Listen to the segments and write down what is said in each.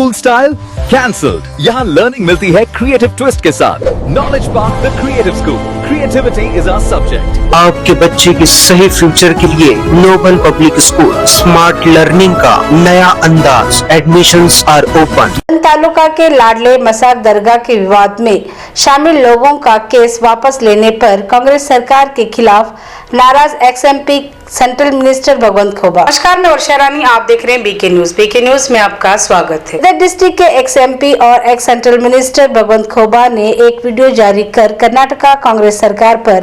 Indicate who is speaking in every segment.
Speaker 1: School style cancelled. यहाँ learning मिलती है क्रिएटिव ट्विस्ट के साथ। Knowledge park the creative school, creativity is our subject.
Speaker 2: आपके बच्चे के सही फ्यूचर के लिए noble public school smart learning का नया अंदाज। Admissions are open.
Speaker 3: तालुका के लाडले मसाक दरगाह के विवाद में शामिल लोगों का केस वापस लेने पर कांग्रेस सरकार के खिलाफ नाराज एक्स-एमपी सेंट्रल मिनिस्टर भगवंत खोबा। नमस्कार, मैं वर्षा रानी, आप देख रहे हैं बीके न्यूज। बीके न्यूज में आपका स्वागत है। इधर डिस्ट्रिक्ट के एक्स-एमपी और एक्स सेंट्रल मिनिस्टर भगवंत खोबा ने एक वीडियो जारी कर कर्नाटका कांग्रेस सरकार पर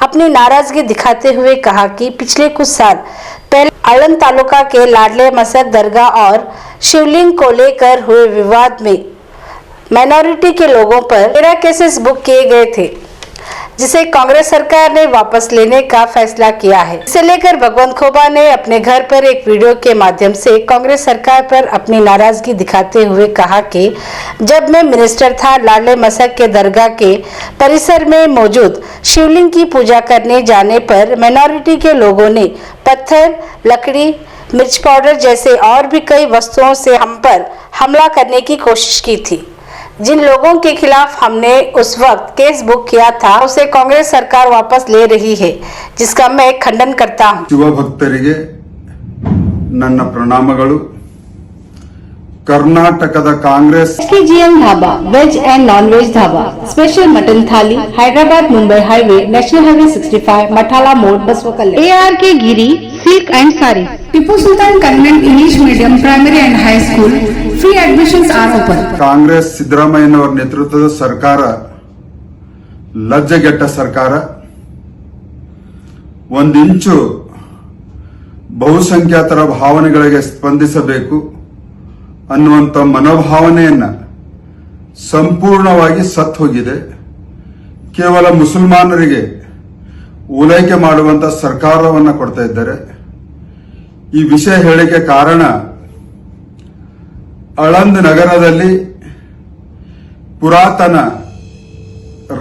Speaker 3: अपनी नाराजगी दिखाते हुए कहा कि पिछले कुछ साल पहले आलम तालुका के लाडले मसाक दरगाह और शिवलिंग को लेकर हुए विवाद में माइनॉरिटी के लोगों पर 13 केसेस बुक किए गए थे, जिसे कांग्रेस सरकार ने वापस लेने का फैसला किया है। इसे लेकर भगवंत खोबा ने अपने घर पर एक वीडियो के माध्यम से कांग्रेस सरकार पर अपनी नाराजगी दिखाते हुए कहा कि जब मैं मिनिस्टर था, लाडले मसाक के दरगाह के परिसर में मौजूद शिवलिंग की पूजा करने जाने पर माइनॉरिटी के लोगों ने पत्थर, लकड़ी, मिर्च पाउडर जैसे और भी कई वस्तुओं से हम पर हमला करने की कोशिश की थी। जिन लोगों के खिलाफ हमने उस वक्त केस बुक किया था, उसे कांग्रेस सरकार वापस ले रही है, जिसका मैं खंडन करता हूं।
Speaker 4: शिव भक्तरिगे ನನ್ನ ಪ್ರಣಾಮಗಳು। कर्नाटकದ Congress
Speaker 3: SKGM dhaba, veg and non veg dhaba, special mutton thali, Hyderabad Mumbai highway, national highway 65, Mathala मोड़, Basavakalyan. ARK Giri silk and sari, Tipu Sultan convent English medium primary and high school, free admissions are open.
Speaker 4: Congress ಸಿದ್ದರಾಮಯ್ಯನವರ ನೇತೃತ್ವದ ಸರ್ಕಾರ ಲಜ್ಜೆಗೆಟ್ಟ ಸರ್ಕಾರ ಒಂದಿಂಚು ಬಹುಸಂಖ್ಯಾತರ ಭಾವನೆಗಳಿಗೆ ಸ್ಪಂದಿಸಬೇಕು ಅನ್ನುವಂತ ಮನೋಭಾವನೆಯನ್ನ ಸಂಪೂರ್ಣವಾಗಿ ಸತ್ತು ಹೋಗಿದೆ। ಕೇವಲ ಮುಸಲ್ಮಾನರಿಗೆ ಓಲೈಕೆ ಮಾಡುವಂತ ಸರ್ಕಾರವನ್ನ ಕೊಡ್ತಾ ಇದ್ದಾರೆ। ಈ ವಿಷಯ ಹೇಳಿಕೆ ಕಾರಣ ಆಳಂದ್ ನಗರದಲ್ಲಿ ಪುರಾತನ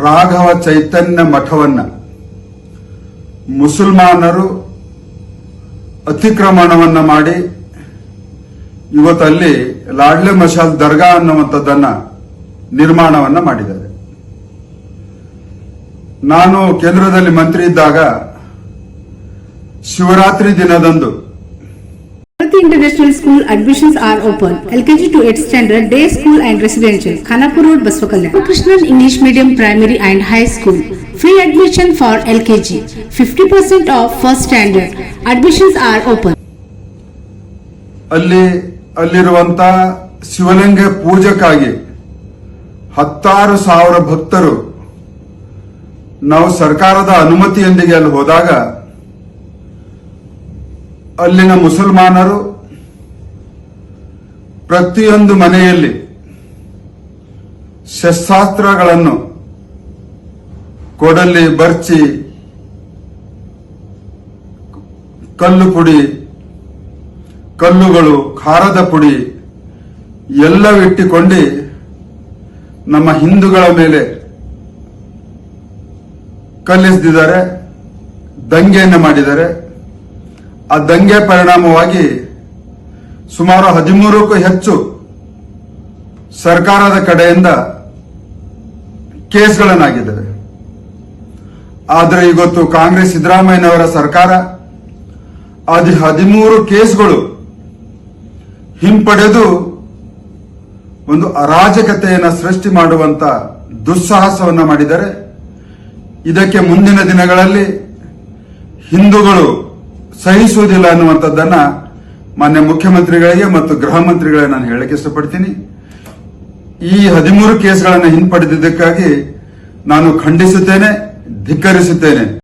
Speaker 4: ರಾಘವ ಚೈತನ್ಯ ಮಠವನ್ನ ಮುಸಲ್ಮಾನರು ಅತಿಕ್ರಮಣವನ್ನ ಮಾಡಿ ಇವತ್ತಲ್ಲಿ ಲಾಡ್ಲೆ ಮಸಾಕ್ ದರ್ಗಾ ಅನ್ನುವಂಥದ್ದನ್ನ ನಿರ್ಮಾಣವನ್ನ ಮಾಡಿದ್ದಾರೆ। ನಾನು ಕೇಂದ್ರದಲ್ಲಿ ಮಂತ್ರಿ ಇದ್ದಾಗ ಶಿವರಾತ್ರಿ ದಿನದಂದು
Speaker 5: International School admissions are open. LKG to 8th standard, day school and residential. Khanapur Road, Baswakalle. Krishnan English Medium Primary and High School. Free admission for LKG. 50% off first standard. Admissions are open.
Speaker 4: ಅಲ್ಲಿರುವಂತ ಶಿವಲಿಂಗ ಪೂಜೆಗಾಗಿ 16,000 ಭಕ್ತರು ನಾವು ಸರ್ಕಾರದ ಅನುಮತಿಯೊಂದಿಗೆ ಅಲ್ಲಿ ಹೋದಾಗ ಅಲ್ಲಿನ ಮುಸಲ್ಮಾನರು ಪ್ರತಿಯೊಂದು ಮನೆಯಲ್ಲಿ ಶಸ್ತ್ರಾಸ್ತ್ರಗಳನ್ನು ಕೊಡಲಿ, ಬರ್ಚಿ, ಕಲ್ಲು ಪುಡಿ, ಕಲ್ಲುಗಳು, ಖಾರದ ಪುಡಿ ಎಲ್ಲವಿಟ್ಟುಕೊಂಡು ನಮ್ಮ ಹಿಂದೂಗಳ ಮೇಲೆ ಕಲ್ಲಿಸಿದ್ದಾರೆ, ದಂಗೆಯನ್ನು ಮಾಡಿದ್ದಾರೆ। ಆ ದಂಗೆ ಪರಿಣಾಮವಾಗಿ ಸುಮಾರು 13ಕ್ಕೂ ಹೆಚ್ಚು ಸರ್ಕಾರದ ಕಡೆಯಿಂದ ಕೇಸ್ಗಳನ್ನಾಗಿದ್ದಾವೆ। ಆದರೆ ಇವತ್ತು ಕಾಂಗ್ರೆಸ್ ಸಿದ್ದರಾಮಯ್ಯನವರ ಸರ್ಕಾರ ಅದು 13 ಕೇಸ್ಗಳು ಹಿಂಪಡೆದು ಒಂದು ಅರಾಜಕತೆಯನ್ನು ಸೃಷ್ಟಿ ಮಾಡುವಂತ ದುಸ್ಸಾಹಸವನ್ನ ಮಾಡಿದ್ದಾರೆ। ಇದಕ್ಕೆ ಮುಂದಿನ ದಿನಗಳಲ್ಲಿ ಹಿಂದೂಗಳು ಸಹಿಸುವುದಿಲ್ಲ ಅನ್ನುವಂಥದ್ದನ್ನ ಮಾನ್ಯ ಮುಖ್ಯಮಂತ್ರಿಗಳಿಗೆ ಮತ್ತು ಗೃಹ ಮಂತ್ರಿಗಳಿಗೆ ನಾನು ಹೇಳಕ್ಕೆ ಇಷ್ಟಪಡ್ತೀನಿ। ಈ 13 ಕೇಸ್ಗಳನ್ನು ಹಿಂಪಡೆದಿದ್ದಕ್ಕಾಗಿ ನಾನು ಖಂಡಿಸುತ್ತೇನೆ, ಧಿಕ್ಕರಿಸುತ್ತೇನೆ।